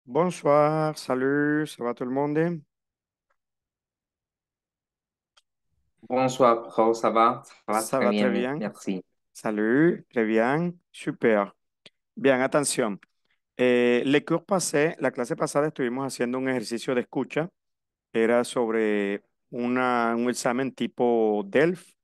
Bonsoir, salut, ça va tout le monde? Bonsoir, Pro, ça va? Ça va Ça très va très bien, bien. merci. Salut, très bien, super. Bien, atención. Le cours passé, la clase pasada estuvimos haciendo un ejercicio de escucha. Era sobre un examen tipo DELF,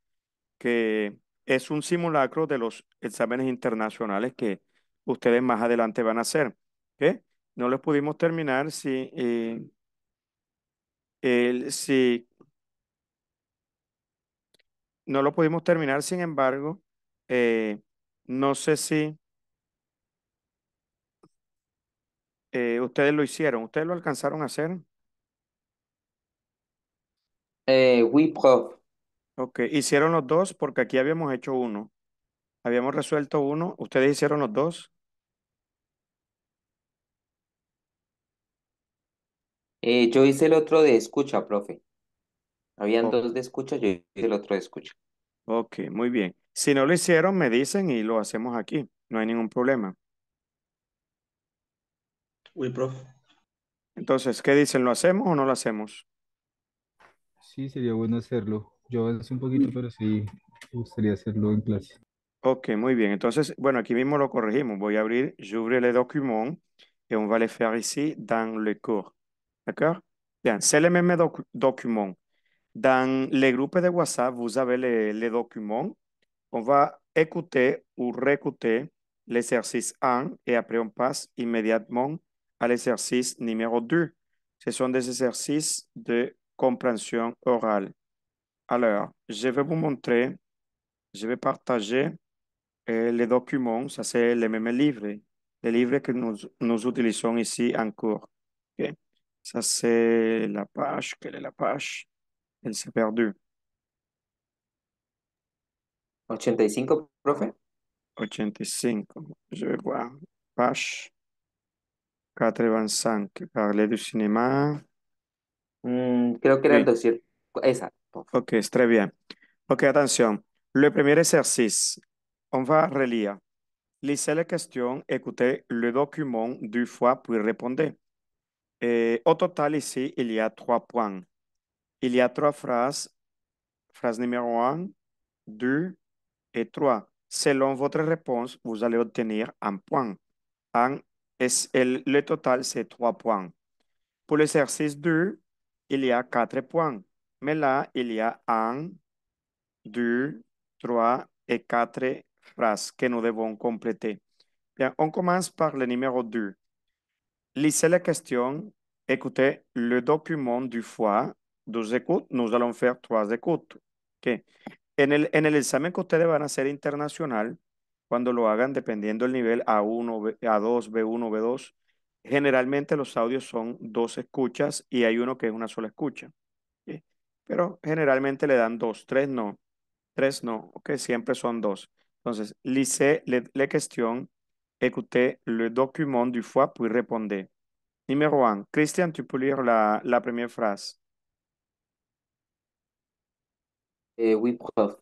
que es un simulacro de los exámenes internacionales que ustedes más adelante van a hacer. ¿Ok? No los pudimos terminar si no lo pudimos terminar, sin embargo, eh, no sé si ustedes lo hicieron, ustedes lo alcanzaron a hacer. Oui, prof. Ok, hicieron los dos porque aquí habíamos hecho uno, habíamos resuelto uno, ustedes hicieron los dos. Yo hice el otro de escucha, profe. Habían O- dos de escucha, yo hice el otro de escucha. ok, muy bien. Si no lo hicieron, me dicen y lo hacemos aquí, no hay ningún problema. Oui, prof. Entonces, ¿qué dicen? ¿Lo hacemos o no lo hacemos? Sí, sería bueno hacerlo. Yo avancé un poquito, pero sí me gustaría hacerlo en clase. Ok, muy bien. Entonces, bueno, aquí mismo lo corregimos. Voy a abrir, j'ouvre le document et on va le faire ici dans le cours. D'accord? Bien, c'est le même document. Dans les groupes de WhatsApp, vous avez les documents. On va écouter ou réécouter l'exercice 1 et après on passe immédiatement à l'exercice numéro 2. Ce sont des exercices de compréhension orale. Alors, je vais vous montrer, je vais partager les documents, ça c'est les livres que nous utilisons ici en cours. OK? Ça c'est la page, quelle est la page? Elle s'est perdue. 85, profe. 85. Je vais voir. Page 85. Parler du cinéma. Creo que era el Oui. 200. Exacto, prof. Ok, très bien. Ok, attention. Le premier exercice, on va relire. Lisez les questions, écoutez le document deux fois, puis répondez. Et au total, ici, il y a 3 points. Il y a 3 phrases. Phrase numéro un, 2 et 3. Selon votre réponse, vous allez obtenir un point. Un, le total, c'est 3 points. Pour l'exercice 2, il y a 4 points. Mais là, il y a un, deux, trois et quatre phrases que nous devons compléter. Bien, on commence par le numéro 2. Lisez la question, écoutez le document du fois, 2 écoutes, nous allons faire 3 écoutes. Ok. En el examen que ustedes van a hacer internacional, cuando lo hagan, dependiendo del nivel A1, A2, B1, B2, generalmente los audios son 2 escuchas y hay uno que es una sola escucha. ¿Sí? Pero generalmente le dan dos, tres no, ok, siempre son dos. Entonces, lisez les questions, écoutez le document du fois, puis répondez. Numéro un, Christian, tu peux lire la première phrase. Oui, prof.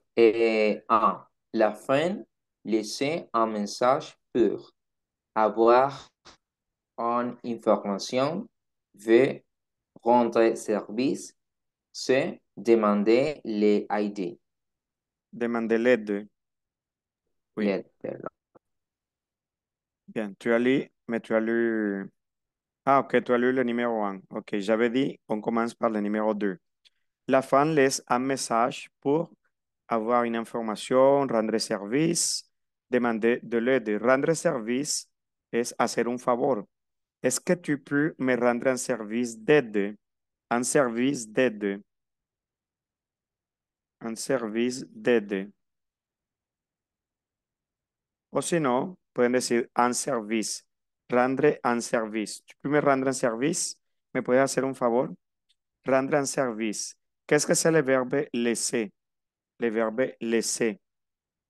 La fin, laissez un message pour avoir une information veut rendre service, c'est demander les ID. Demander l'aide. Oui, L'aide, pardon. bien. Tu as lu, mais tu as lu. Ah, ok, tu as lu le numéro 1. Ok, j'avais dit, on commence par le numéro 2. La femme laisse un message pour avoir une information, rendre service, demander de l'aide. Rendre service es hacer un favor. Est-ce que tu peux me rendre un service d'aide? Un service d'aide. Un service d'aide. O si no, pueden decir un service. Rendre un service. ¿Tu peux me rendre un service? ¿Me puedes hacer un favor? Rendre un service. Qu'est-ce que c'est le verbe laisser? Le verbe laisser.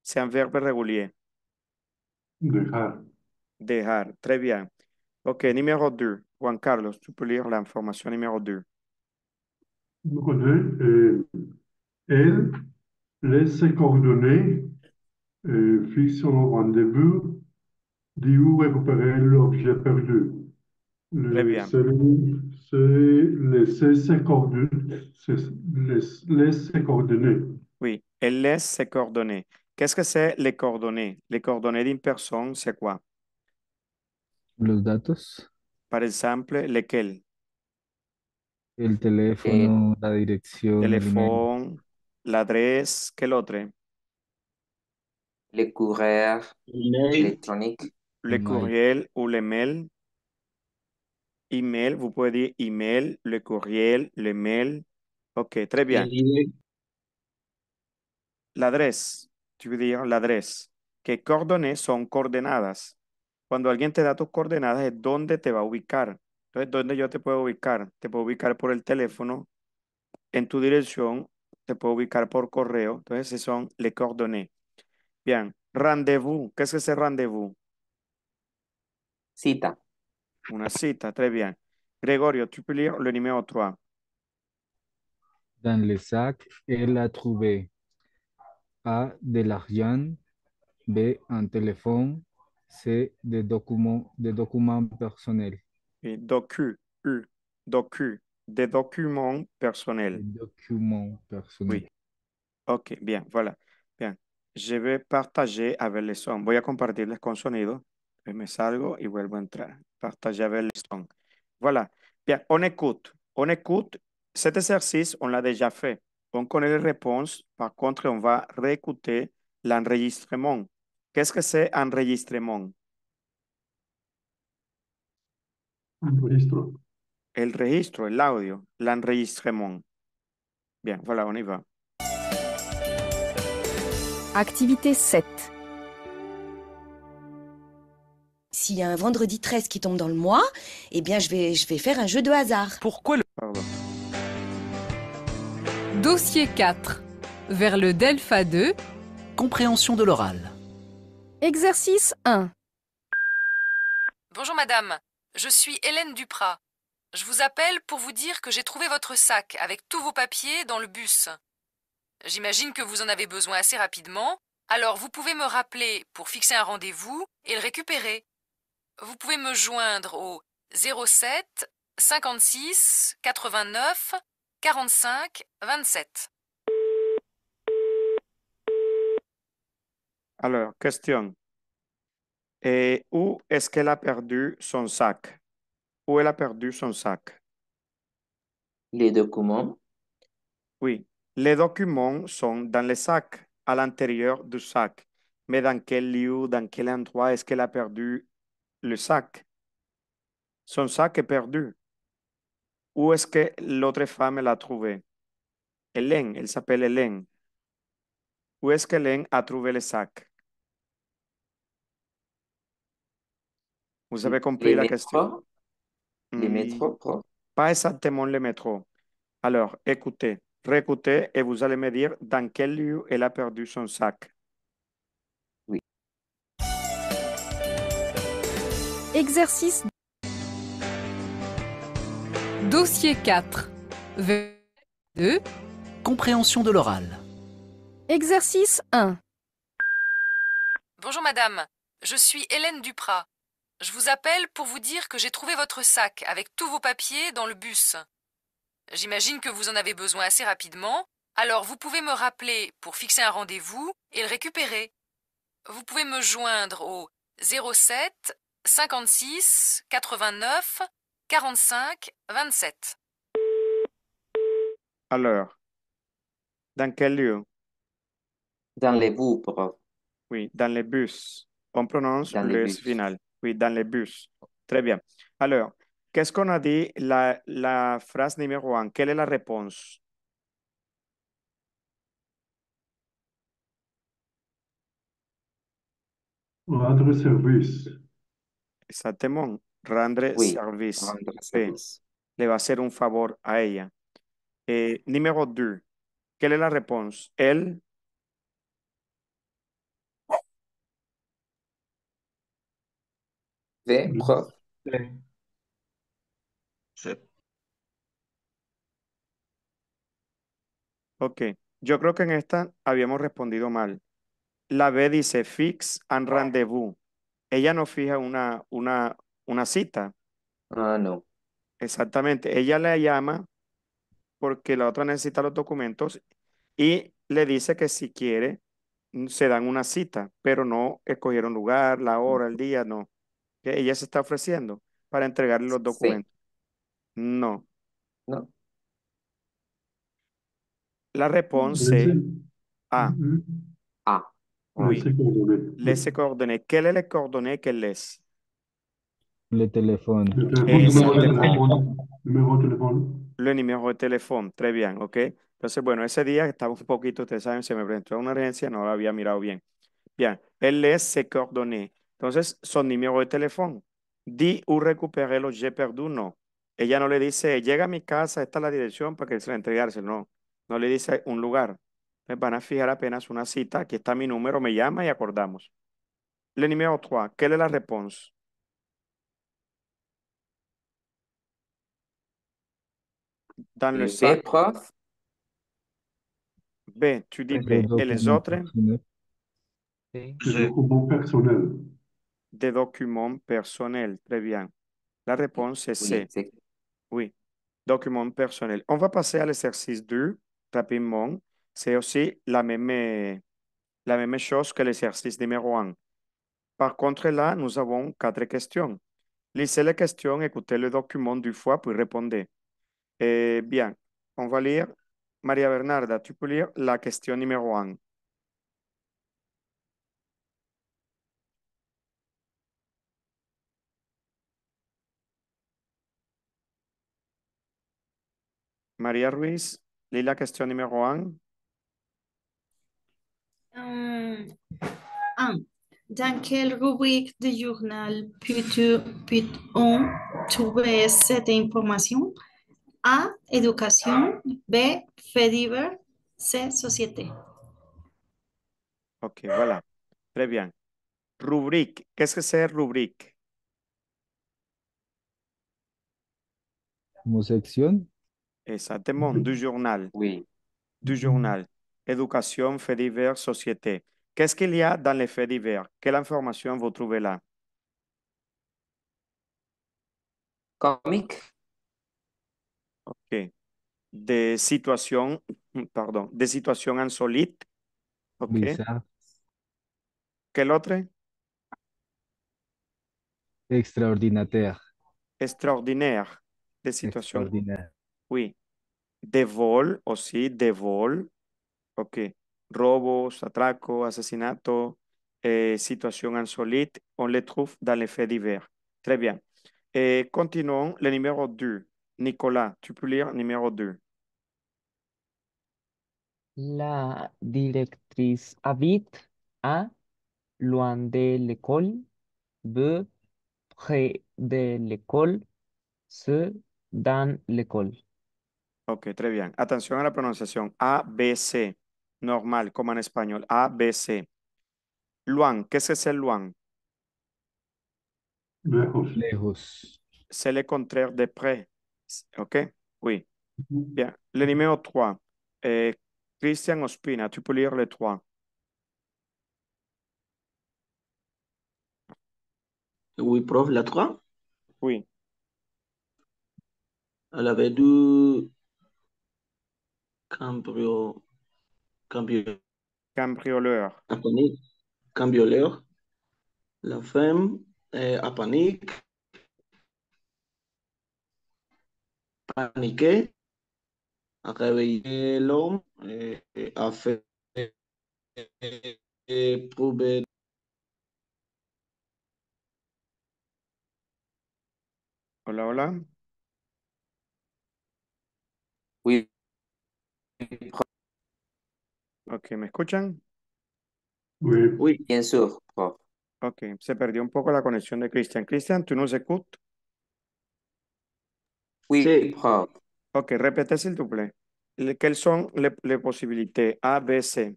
C'est un verbe régulier. Dejar. Dejar. Très bien. Ok, numéro 2. Juan Carlos, tu peux lire l'information numéro 2. Numéro 2, elle laisse ses coordonnées, fixe un rendez-vous, dit où récupérer l'objet perdu. Très Le bien. seul, c'est laisser ses coordonnées. Laisse ses coordonnées. Oui, elle laisse ses coordonnées. Qu'est-ce que c'est les coordonnées? Les coordonnées d'une personne, c'est quoi? Los datos, Par exemple, lesquelles? el Et teléfono, la dirección, el email, Téléphone, l'adresse, quel autre? le courrier Email. électronique, Le email. courriel ou le mail. Email, vous pouvez dire email, le courriel, le mail. Ok, très bien. L'adresse, tu veux dire l'adresse. ¿Qué coordenadas son coordenadas? Cuando alguien te da tus coordenadas es dónde te va a ubicar. Entonces, ¿dónde yo te puedo ubicar? Te puedo ubicar por el teléfono, en tu dirección, te puedo ubicar por correo. Entonces, esos son les coordonnées. Bien. Rendez-vous. ¿Qué es ese rendez-vous? cita, Una cita, très bien. Gregorio, tu peux lire le numéro 3. Dans le sac, elle a trouvé A de l'argent, B un téléphone, C des documents personnels. Et docu, des documents personnels. Des documents Oui, personnels. ok, bien, voilà. Bien, je vais partager avec les sons. Voy a compartirles con sonido. Me salgo y vuelvo a entrar. Partager avec les sons. Voilà. Bien, on écoute. On écoute. Cet exercice, on l'a déjà fait. On connaît les réponses. Par contre, on va réécouter l'enregistrement. Qu'est-ce que c'est enregistrement? Un registro. El registro, el audio, l'enregistrement. Bien, voilà, on y va. Activité 7. S'il y a un vendredi 13 qui tombe dans le mois, eh bien, je vais faire un jeu de hasard. Pardon. Dossier 4. Vers le Delpha 2. Compréhension de l'oral. Exercice 1. Bonjour madame, je suis Hélène Duprat. Je vous appelle pour vous dire que j'ai trouvé votre sac avec tous vos papiers dans le bus. J'imagine que vous en avez besoin assez rapidement, alors vous pouvez me rappeler pour fixer un rendez-vous et le récupérer. Vous pouvez me joindre au 07 56 89 45 27. Alors, question. Et où est-ce qu'elle a perdu son sac? Où elle a perdu son sac? les documents, Oui, les documents sont dans le sac, à l'intérieur du sac. Mais dans quel lieu, dans quel endroit est-ce qu'elle a perdu le sac? Son sac est perdu. Où est-ce que l'autre femme l'a trouvé? Hélène, elle s'appelle Hélène. Où est-ce qu'Hélène a trouvé le sac? Vous avez compris les la question? métros, les Hmm, métros, prof. pas exactement le métro. Alors, écoutez, réécoutez et vous allez me dire dans quel lieu elle a perdu son sac. Exercice. Dossier 4. Vers 2. Compréhension de l'oral. Exercice 1. Bonjour madame, je suis Hélène Duprat. Je vous appelle pour vous dire que j'ai trouvé votre sac avec tous vos papiers dans le bus. J'imagine que vous en avez besoin assez rapidement, alors vous pouvez me rappeler pour fixer un rendez-vous et le récupérer. Vous pouvez me joindre au 07 56 89 45 27. Alors, dans quel lieu? Dans les vous, prof. Oui, dans les bus. On prononce Dans les le S bus. final. Oui, dans les bus. Très bien. Alors, qu'est-ce qu'on a dit la phrase numéro 1? Quelle est la réponse? Rendre service. Exactement. Rendre Oui, service. rendre Sí, service. le va a hacer un favor a ella. Numéro 2. Quelle est la réponse? Elle. V, prof. Ok. Yo creo que en esta habíamos respondido mal. La B dice fix and rendezvous. Ella no fija una cita. Ah, no. Exactamente. Ella le llama porque la otra necesita los documentos y le dice que si quiere se dan una cita, pero no escogieron lugar, la hora, el día, no. Que ella se está ofreciendo para entregarle los C, documentos. No. no. La réponse Laissez, c'est A. A. Oui. laissez coordonner. Laisse coordonnées. Quel est le coordonnées qu'elle laisse? Le teléfono. Le téléphone, numéro de Exactement. téléphone. Numéro de téléphone. Le número de teléfono. Très bien, ¿ok? Entonces, bueno, ese día estaba un poquito, ustedes saben, se me presentó una urgencia, no lo había mirado bien. Bien, elle laisse ses coordonnées. Entonces, son número de teléfono. Di ou récupérer lo j'ai perdu, no. Ella no le dice, llega a mi casa, esta es la dirección para que se la entregarse, no. No le dice un lugar. Entonces, van a fijar apenas una cita. Aquí está mi número, me llama y acordamos. Le numéro 3, quelle est la réponse? Dans le V, sac. prof. B, tu dis Le B. Et les documento autres? personal. Des documents personnels. Des documents personnels. Très bien. La réponse est Oui, C. c'est Oui, documents personnels. On va passer à l'exercice 2 rapidement. C'est aussi la même chose que l'exercice numéro 1. Par contre, là, nous avons 4 questions. Lisez les questions, écoutez le document 2 fois, puis répondez. Bien, on va lire. Maria Bernarda, tu peux lire la question numéro 1. Maria Ruiz, lis la question numéro 1. Dans quelle rubrique du journal peut-on trouver cette information? A. Éducation. B. Faits divers. C. Société. Ok, voilà. Très bien. Rubrique. Qu'est-ce que c'est rubrique? Como sección, Exactement, du journal. oui. Du journal. Éducation, faits divers, société. Qu'est-ce qu'il y a dans les faits divers? Quelle information vous trouvez là? Comic. Ok. Des situations, pardon, des situations insolites. Ok. bizarro, Quel autre? extraordinaire, Extraordinaire. Des situations, extraordinaire. oui. Des vols aussi, des vols. Ok. Robos, atracos, asesinatos, situations insolites. On les trouve dans les faits divers. Très bien. Continuons le numéro 2. Nicolas, tu peux lire numéro 2. La directrice habite à loin de l'école, B, près de l'école, C, dans l'école. Ok, très bien. Atención a la pronunciación. A, B, C. Normal, como en español. A, B, C. Luan, ¿qué es el Luan? Lejos. Lejos, C'est le contraire de près. Ok, oui. Bien. Le numéro 3. Christian Ospina, tu peux lire le 3. Oui, prof, la 3, Oui. elle avait du cambio, cambio, Cambrioleur. apanique, cambrioleur. La femme est apanique, paniqué, a réveillé l'homme, a fait prouver. Hola, hola. Oui, Ok, ¿me escuchan? Oui. Oui, bien sûr, prof. Ok, se perdió un poco la conexión de Cristian. Cristian, ¿tú nos écoutes? Oui, c'est prof. Ok, répétez s'il te plaît. Quelles sont les possibilités A, B, C?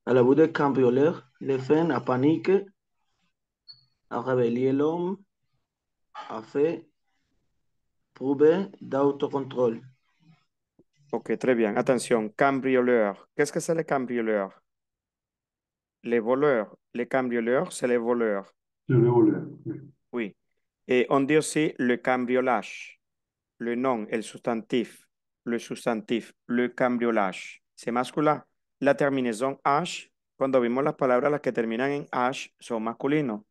à la bout de cambrioleur, les femmes a paniqué, a réveillé l'homme, a fait prouver d'autocontrôle. Ok, très bien. Atención, cambrioleur. Qu'est-ce que c'est le cambrioleur? Les voleurs. Les cambrioleurs, c'est les voleurs. Je vais voler. Oui. Oui. Et on dit aussi le cambriolage. Le nom, el substantif. Le substantif, le cambriolage. C'est masculin. La terminaison H, cuando vimos las palabras las que terminan en H, son masculinos.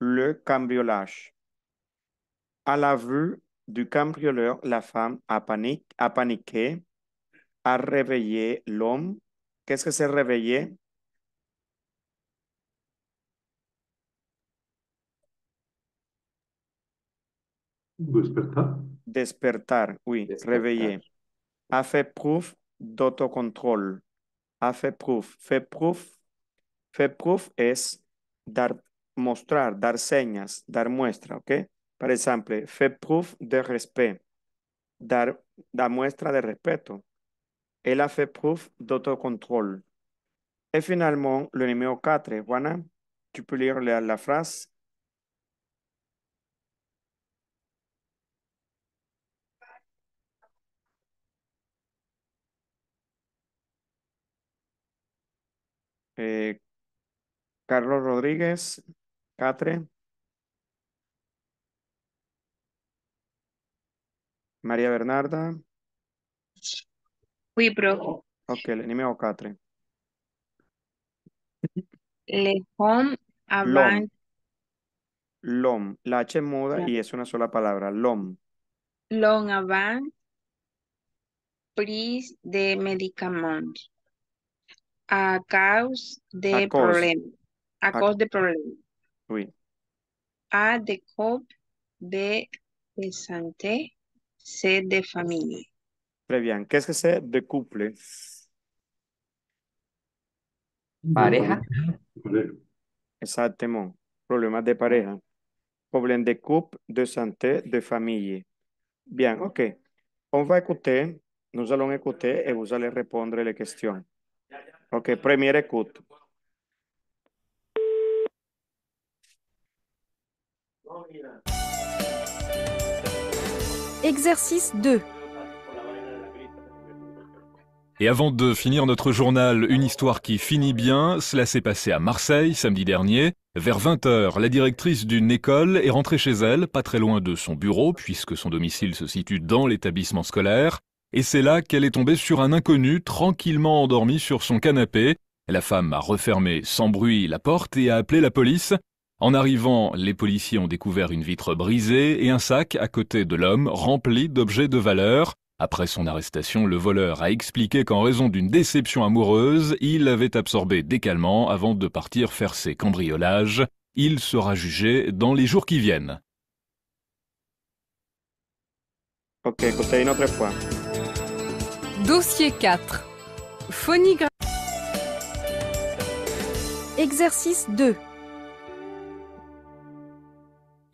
Le cambriolage. À la vue du cambrioleur, la femme a paniqué, a réveillé l'homme. Qu'est-ce que c'est réveiller? Despertar. Despertar, oui, Despertar. réveiller. A fait preuve d'autocontrôle. A fait preuve. Fait preuve. Fait preuve es dar, mostrar, dar señas, dar muestra, ¿ok? Por ejemplo, fait preuve de respect. Dar muestra de respeto. Elle a fait preuve d'autocontrôle. Et finalement, le numéro 4, Juana, tu peux lire la phrase. Eh, Carlos Rodríguez, 4. María Bernarda. Oui, prof. Ok, le numéro 4. Les hommes L'homme. avant L'homme. La H muda y es una sola palabra. L'homme. long avant prise de médicaments à cause A des cause. problèmes. À A- cause des problèmes. oui. A des couples de santé, c'est de famille. Très bien. Qu'est-ce que c'est de couple? Pareja. Pareja. Exactement. Problemas de pareja. Problème de couple, de santé, de famille. Bien, ok. On va écouter, nous allons écouter et vous allez répondre les questions. Ok, première écoute. Exercice 2. Et avant de finir notre journal, une histoire qui finit bien, cela s'est passé à Marseille samedi dernier. Vers 20h, la directrice d'une école est rentrée chez elle, pas très loin de son bureau, puisque son domicile se situe dans l'établissement scolaire. Et c'est là qu'elle est tombée sur un inconnu tranquillement endormi sur son canapé. La femme a refermé sans bruit la porte et a appelé la police. En arrivant, les policiers ont découvert une vitre brisée et un sac à côté de l'homme rempli d'objets de valeur. Après son arrestation, le voleur a expliqué qu'en raison d'une déception amoureuse, il avait absorbé des calmants avant de partir faire ses cambriolages. Il sera jugé dans les jours qui viennent. Ok, écoutez une autre fois. Dossier 4. Phonigraphie. Exercice 2.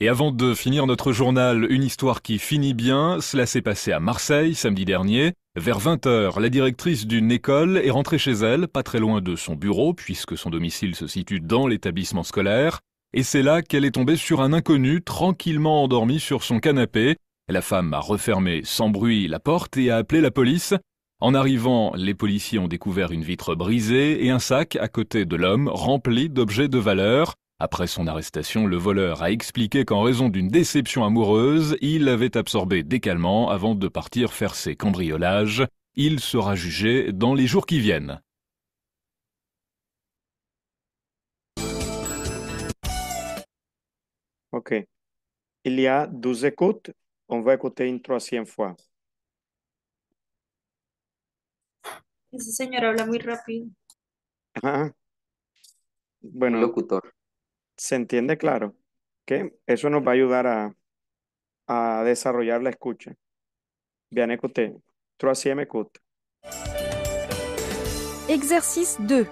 Et avant de finir notre journal, une histoire qui finit bien, cela s'est passé à Marseille samedi dernier. Vers 20h, la directrice d'une école est rentrée chez elle, pas très loin de son bureau, puisque son domicile se situe dans l'établissement scolaire. Et c'est là qu'elle est tombée sur un inconnu tranquillement endormi sur son canapé. La femme a refermé sans bruit la porte et a appelé la police. En arrivant, les policiers ont découvert une vitre brisée et un sac à côté de l'homme rempli d'objets de valeur. Après son arrestation, le voleur a expliqué qu'en raison d'une déception amoureuse, il avait absorbé des calmants avant de partir faire ses cambriolages. Il sera jugé dans les jours qui viennent. Ok. Il y a 12 écoutes. On va écouter une troisième fois. Ese señor habla muy rápido. Ajá. Un Bueno, locutor. ¿se entiende claro? Que eso nos va a ayudar a desarrollar la escucha. Bien, écoutez. Troisième écoute. Exercice 2.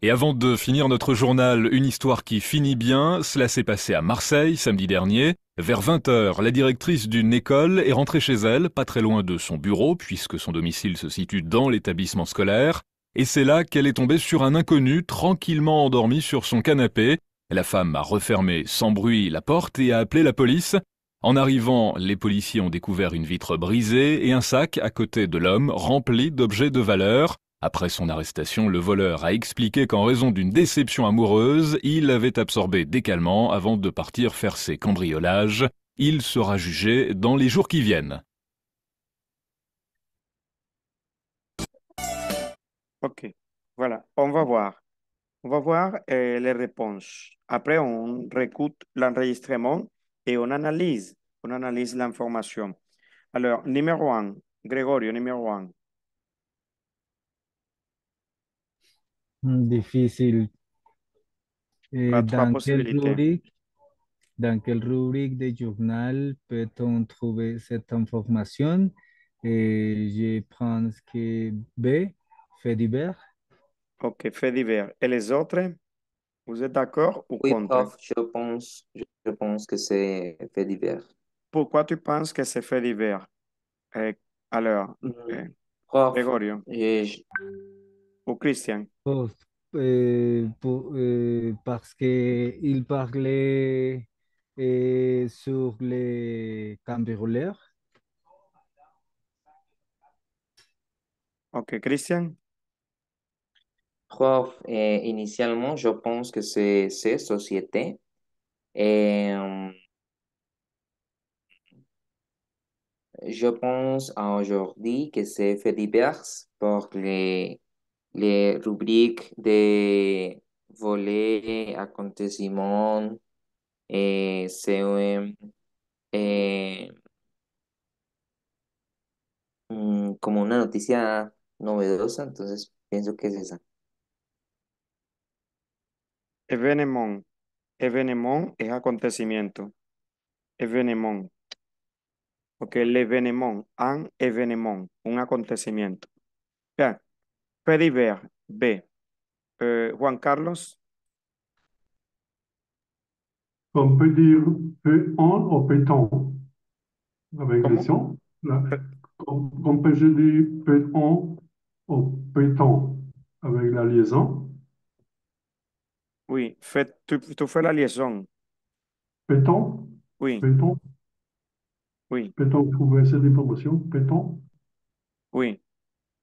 Et avant de finir notre journal, une histoire qui finit bien, cela s'est passé à Marseille samedi dernier. Vers 20h, la directrice d'une école est rentrée chez elle, pas très loin de son bureau, puisque son domicile se situe dans l'établissement scolaire. Et c'est là qu'elle est tombée sur un inconnu tranquillement endormi sur son canapé. La femme a refermé sans bruit la porte et a appelé la police. En arrivant, les policiers ont découvert une vitre brisée et un sac à côté de l'homme rempli d'objets de valeur. Après son arrestation, le voleur a expliqué qu'en raison d'une déception amoureuse, il avait absorbé des calmants avant de partir faire ses cambriolages. Il sera jugé dans les jours qui viennent. Ok. Voilà. On va voir. On va voir les réponses. Après, on réécoute l'enregistrement et on analyse. On analyse l'information. Alors, numéro 1. Gregorio, numéro 1. Difícil. Pas trois possibilités. Dans quelle rubrique de journal peut-on trouver cette information? Je pense que B, fait divers. Ok, fait divers. Et les autres, vous êtes d'accord ou Oui, contre? prof, je pense que c'est fait divers. Pourquoi tu penses que c'est fait divers? Euh, alors, Prof, Gregorio ou Christian? Oh, parce qu'il parlait sur les cambrioleurs. Ok, Christian? prof, initialement, je pense que c'est société. Et je pense aujourd'hui que c'est fait divers pour les rubriques de volets, acontecimientos, COM, eh, como una noticia novedosa, entonces pienso que es esa. Événement. Événement es acontecimiento. Événement. Ok, l'événement. Un événement. Un acontecimiento. Bien. Fait divers. B. Juan Carlos. On peut dire peut-on ou peut-on avec ¿Cómo? les sons. Là. On peut dire peut-on ou peut-on avec la liaison. Oui, tu fais la liaison. Peut-on? Oui, Peut-on? oui, Peut-on trouver cette information? Peut-on? oui.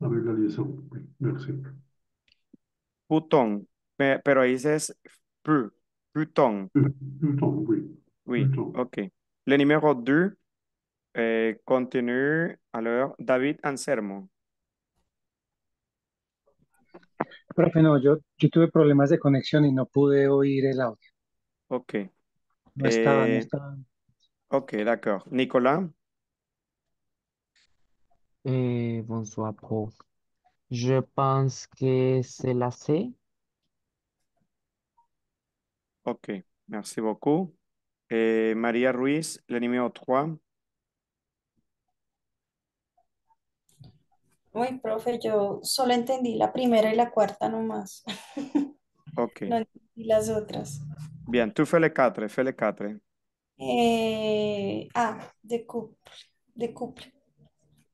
Avec la liaison. Oui, merci. Bouton. Pero ahí es pu. Bouton. Peut-on, oui. Oui, Peut-on. ok. Le numéro 2 continue. Alors, David Anselmo. Profe, no, yo tuve problemas de conexión y no pude oír el audio. Ok. No estaba. Ok, d'accord. Nicolas. Bonsoir, prof. Je pense que c'est la C. Ok, merci beaucoup. María Ruiz, le numéro 3. Uy, profe, yo solo entendí la primera y la cuarta nomás. Ok. No entendí las otras. Bien, tu fais les 4, fais les 4. De couple. De couple.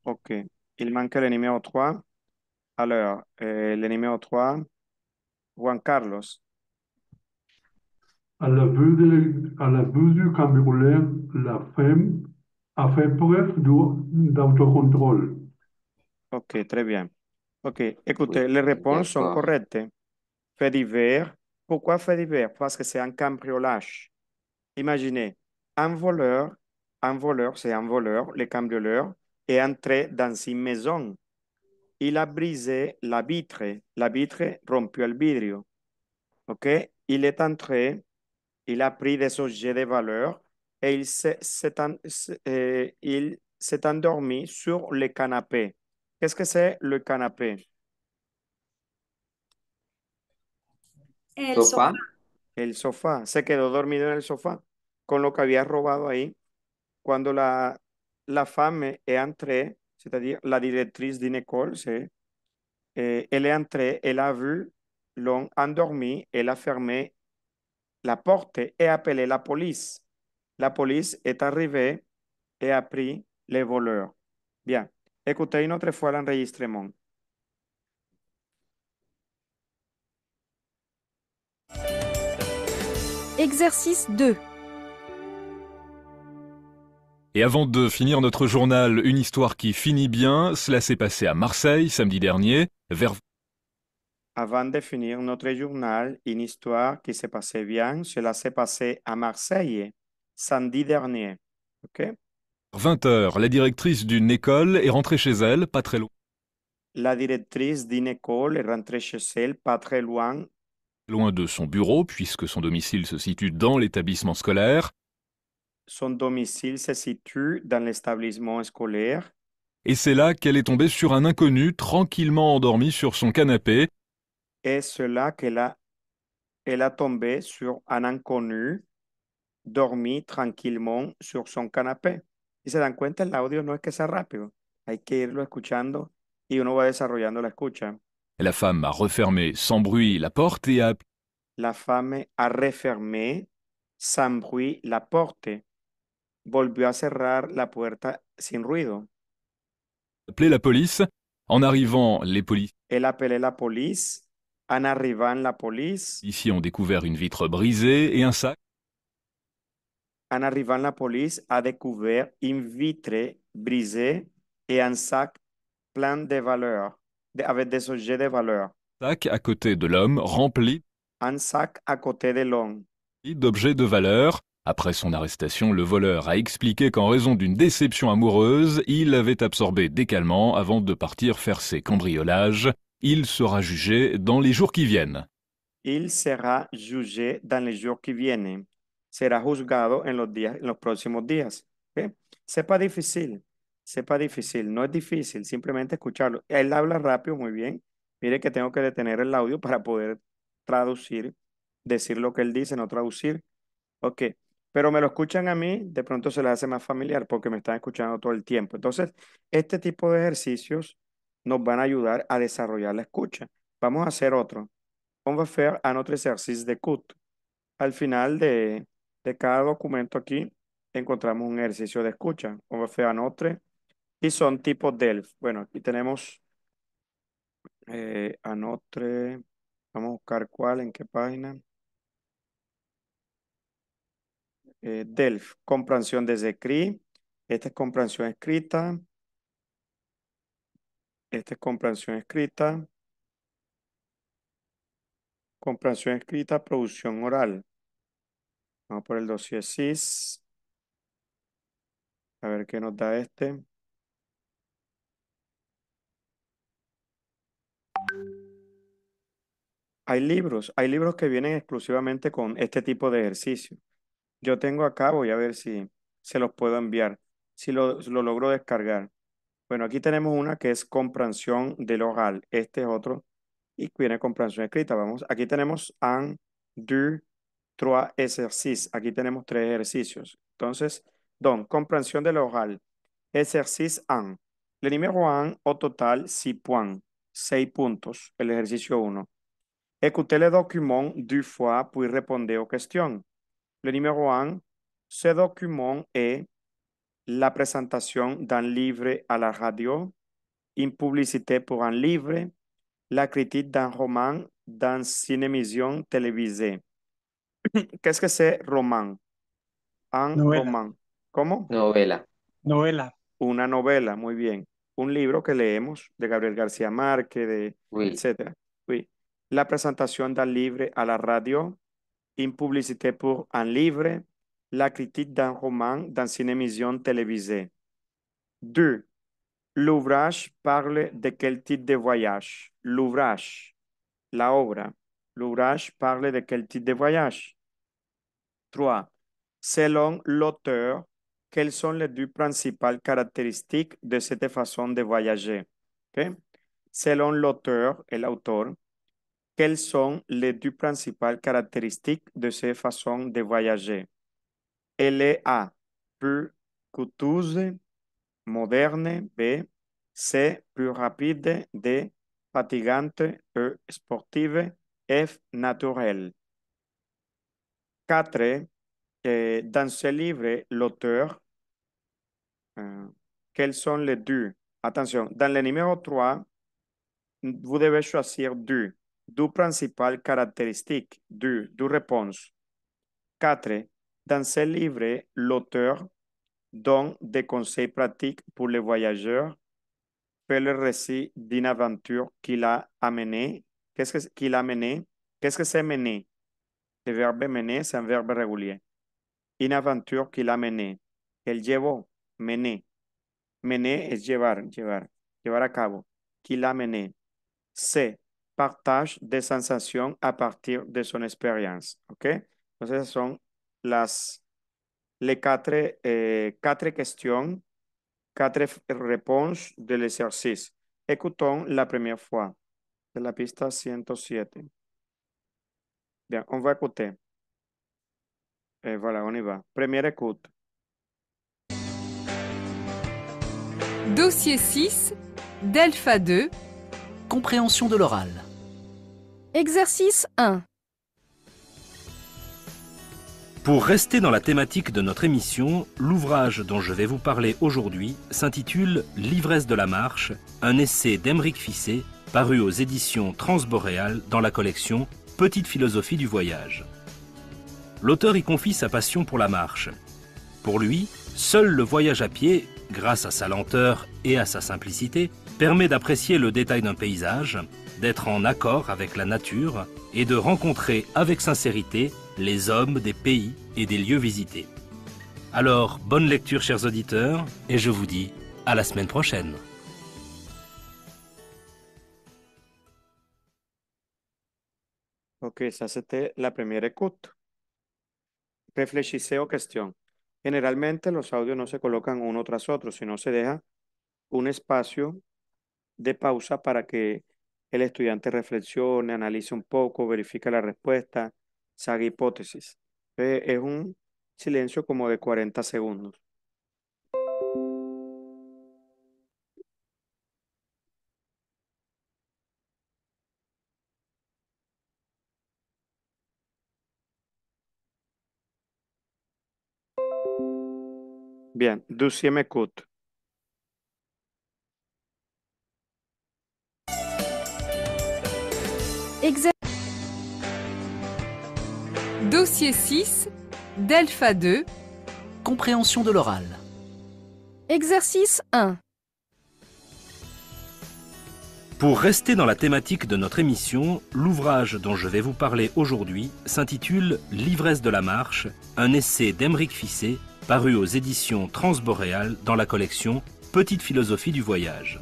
Ok. Il manque le numéro 3. Alors, le numéro 3, Juan Carlos. À la vue du cambrioleur, la femme a fait preuve d'autocontrôle. Ok, très bien. Ok, écoutez, Oui, les réponses sont d'accord. correctes. Fait divers. Pourquoi fait divers? Parce que c'est un cambriolage. Imaginez, un voleur, c'est un voleur, le cambrioleur, est entré dans une maison. Il a brisé la vitre rompió el vidrio. Ok, il est entré, il a pris des objets de valeur et il s'est endormi sur le canapé. Qu'est-ce que c'est le canapé? El sofá. Sofá. El sofá. Se quedó dormido en el sofá con lo que había robado ahí. Cuando la femme est entrée, c'est-à-dire la directrice d'une école, elle est entrée, elle a vu l'homme endormi, elle a fermé la porte et appelé la police. La police est arrivée et a pris les voleurs. Bien. Écoutez une autre fois l'enregistrement. Exercice 2. Et avant de finir notre journal, une histoire qui finit bien, cela s'est passé à Marseille samedi dernier, vers Avant de finir notre journal, une histoire qui s'est passée bien, cela s'est passé à Marseille, samedi dernier. OK? 20 heures. La directrice d'une école est rentrée chez elle, pas très loin La directrice d'une école est rentrée chez elle, pas très loin. de son bureau, puisque son domicile se situe dans l'établissement scolaire. Son domicile se situe dans l'établissement scolaire. Et c'est là qu'elle est tombée sur un inconnu tranquillement endormi sur son canapé. Et c'est là elle a tombé sur un inconnu dormi tranquillement sur son canapé. Y se dan cuenta, el audio no es que sea rápido. Hay que irlo escuchando y uno va desarrollando la escucha. La femme a refermé sans bruit la porte et a La femme a refermé sans bruit la porte. Volvió a cerrar la puerta sin ruido. appelé la police. En arrivant, les policiers Elle appelé la police. En arrivant la police. ici ont découvert une vitre brisée et un sac. En arrivant la police a découvert une vitre brisée et un sac plein de valeur, avec des objets de valeur. Sac à côté de l'homme rempli Un sac à côté de l'homme. d'objets de valeur. Après son arrestation, le voleur a expliqué qu'en raison d'une déception amoureuse, il avait absorbé des calmants avant de partir faire ses cambriolages. Il sera jugé dans les jours qui viennent. Il sera jugé dans les jours qui vienen. Será juzgado en los próximos días. ¿Ok? Sepa difícil, sepa difícil, no es difícil, simplemente escucharlo. Él habla rápido, muy bien. Mire que tengo que detener el audio para poder traducir, decir lo que él dice, no traducir. Ok, pero me lo escuchan a mí, de pronto se les hace más familiar porque me están escuchando todo el tiempo. Entonces, este tipo de ejercicios nos van a ayudar a desarrollar la escucha. Vamos a hacer otro. On va faire un autre exercice d'écoute. Al final de cada documento aquí encontramos un ejercicio de escucha. On va faire un autre. Y son tipos DELF. Bueno, aquí tenemos un autre. Vamos a buscar cuál, en qué página. DELF, comprensión des écrits. Esta es comprensión escrita. Esta es comprensión escrita. Comprensión escrita, producción oral. Vamos por el dossier 6. A ver qué nos da este. Hay libros que vienen exclusivamente con este tipo de ejercicio. Yo tengo acá, voy a ver si se los puedo enviar, si lo logro descargar. Bueno, aquí tenemos una que es comprensión del oral. Este es otro y viene comprensión escrita. Vamos, aquí tenemos un, deux, trois exercices. Aquí tenemos 3 ejercicios. Entonces, donc, comprensión del oral. Exercice 1. Le numéro 1, au total, 6 points. 6 puntos. El ejercicio 1. Écoutez le document 2 fois, puis répondez aux questions. Le numéro 1, ce document est la présentation d'un livre à la radio, une publicité pour un livre, la critique d'un roman dans une émission télévisée. Qu'est-ce que c'est roman? Un Novela. roman. ¿Cómo? Novela. Novela. Una novela, muy bien. Un libro que leemos de Gabriel García Márquez, Oui. etc. Oui. La présentation d'un livre à la radio, une publicité pour un livre, la critique d'un roman dans une émission télévisée. 2. L'ouvrage parle de quel type de voyage? L'ouvrage, la obra. L'ouvrage parle de quel type de voyage? 3. Selon l'auteur, quelles sont les deux principales caractéristiques de cette façon de voyager? Ok. Selon l'auteur et l'auteur, quelles sont les deux principales caractéristiques de cette façon de voyager? Elle est A, plus coûteuse, moderne, B, C, plus rapide, D, fatigante, E, sportive, F, naturelle. 4. Dans ce livre, l'auteur, quels sont les deux? Attention, dans le numéro 3, vous devez choisir deux principales caractéristiques, deux réponses. 4. Dans ce livre, l'auteur donne des conseils pratiques pour les voyageurs, fait le récit d'une aventure qu'il a amenée. Qu'il a mené? Qu'est-ce que c'est mener? Le verbe mener, c'est un verbe régulier. Une aventure qu'il a menée. Él llevó, mené. Mené es llevar a cabo. Qu'il a mené. C. Partage des sensations à partir de son expérience. ¿Ok? Entonces, esas son les quatre questions, quatre réponses de l'exercice. Écoutons la première fois de la pista 107. Bien, on va écouter. Et voilà, on y va. Première écoute. Dossier 6, Delpha 2. Compréhension de l'oral. Exercice 1. Pour rester dans la thématique de notre émission, l'ouvrage dont je vais vous parler aujourd'hui s'intitule « L'ivresse de la marche », un essai d'Aymeric Fichet, paru aux éditions Transboréal dans la collection « Petite philosophie du voyage ». L'auteur y confie sa passion pour la marche. Pour lui, seul le voyage à pied, grâce à sa lenteur et à sa simplicité, permet d'apprécier le détail d'un paysage, d'être en accord avec la nature et de rencontrer avec sincérité les hommes des pays et des lieux visités. Alors, bonne lecture chers auditeurs, et je vous dis à la semaine prochaine. Ok, ça c'était la première écoute. Réfléchissez aux questions. Generalmente los audios no se colocan uno tras otro, sino se deja un espacio de pausa para que el estudiante reflexione, analice un poco, verifique la respuesta, se haga hipótesis. Es un silencio como de 40 segundos. Bien, deuxième écoute. Dossier 6, Delpha 2. Compréhension de l'oral. Exercice 1. Pour rester dans la thématique de notre émission, l'ouvrage dont je vais vous parler aujourd'hui s'intitule « L'ivresse de la marche », un essai d'Aymeric Fichet, paru aux éditions Transboréal dans la collection « Petite philosophie du voyage ».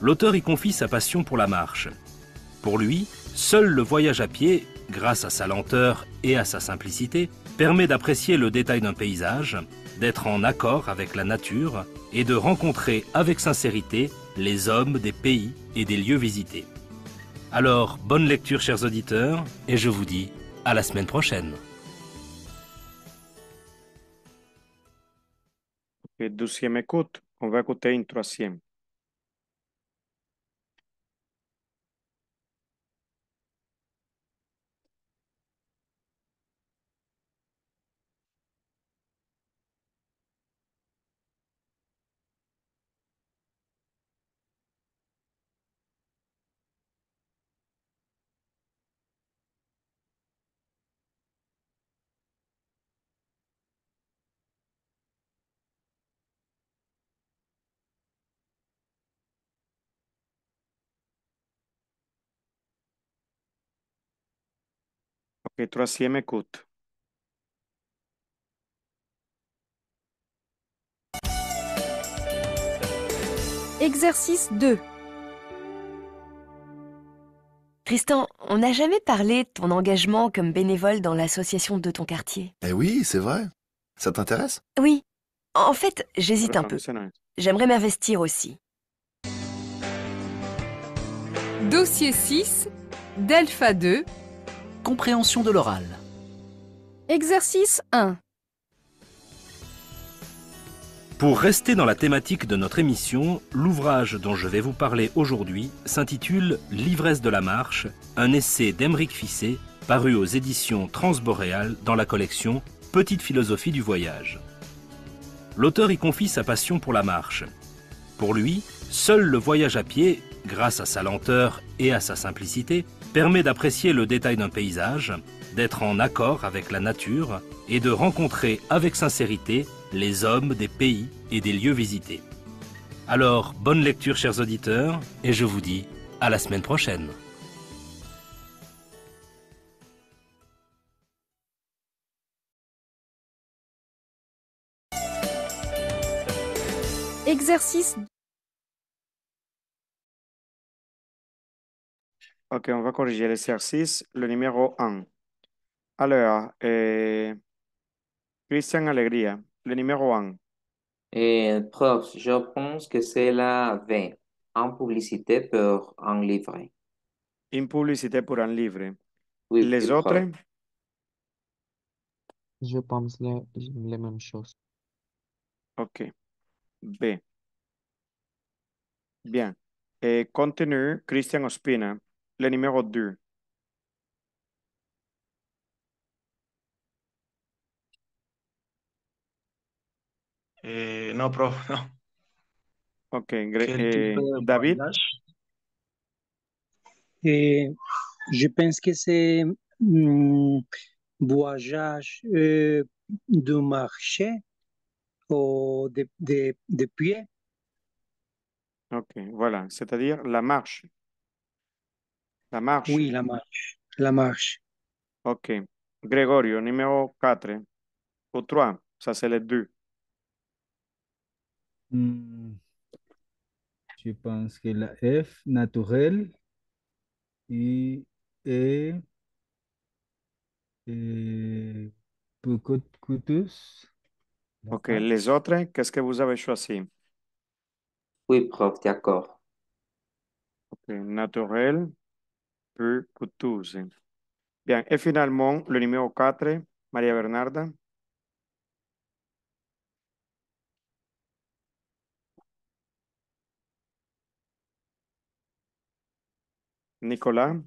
L'auteur y confie sa passion pour la marche. Pour lui, seul le voyage à pied, grâce à sa lenteur et à sa simplicité, permet d'apprécier le détail d'un paysage, d'être en accord avec la nature et de rencontrer avec sincérité les hommes des pays et des lieux visités. Alors, bonne lecture chers auditeurs, et je vous dis à la semaine prochaine. Ok, deuxième écoute. On va écouter une troisième. Ok, troisième écoute. Exercice 2. Tristan, on n'a jamais parlé de ton engagement comme bénévole dans l'association de ton quartier. Eh oui, c'est vrai. Ça t'intéresse? Oui. En fait, j'hésite un peu. Excellent. J'aimerais m'investir aussi. Dossier 6, Delpha 2. Compréhension de l'oral. Exercice 1. Pour rester dans la thématique de notre émission, l'ouvrage dont je vais vous parler aujourd'hui s'intitule L'ivresse de la marche, un essai d'Aymeric Ficet, paru aux éditions Transboréal dans la collection Petite philosophie du voyage. L'auteur y confie sa passion pour la marche. Pour lui, seul le voyage à pied, grâce à sa lenteur et à sa simplicité, permet d'apprécier le détail d'un paysage, d'être en accord avec la nature et de rencontrer avec sincérité les hommes des pays et des lieux visités. Alors, bonne lecture chers auditeurs, et je vous dis à la semaine prochaine. Exercice. Ok, on va corriger l'exercice, le numéro 1. Alors, Christian Alegría, le numéro 1. Prof, je pense que c'est la 20. En publicité pour un livret. Une publicité pour un livre. Oui, Les oui, prof. autres? Je pense les mêmes choses. Ok. B. Bien. Contenu, Christian Ospina, le numéro 2. Non, prof, non. Ok. Quel type de David? voyage? Et je pense que c'est voyage de marché ou de pied. Ok, voilà. C'est-à-dire la marche. La marche. Oui, la marche. La marche. Ok. Gregorio, numéro 4. Ou 3. Ça, c'est les deux. Je pense que la F, naturel, y E, peu coûteuse. La Ok. H. Les autres, qu'est-ce que vous avez choisi? Oui, prof, d'accord. Ok. Naturel, peu coûteuse. Bien. Et finalement, le numéro 4, María Bernarda. Nicolas.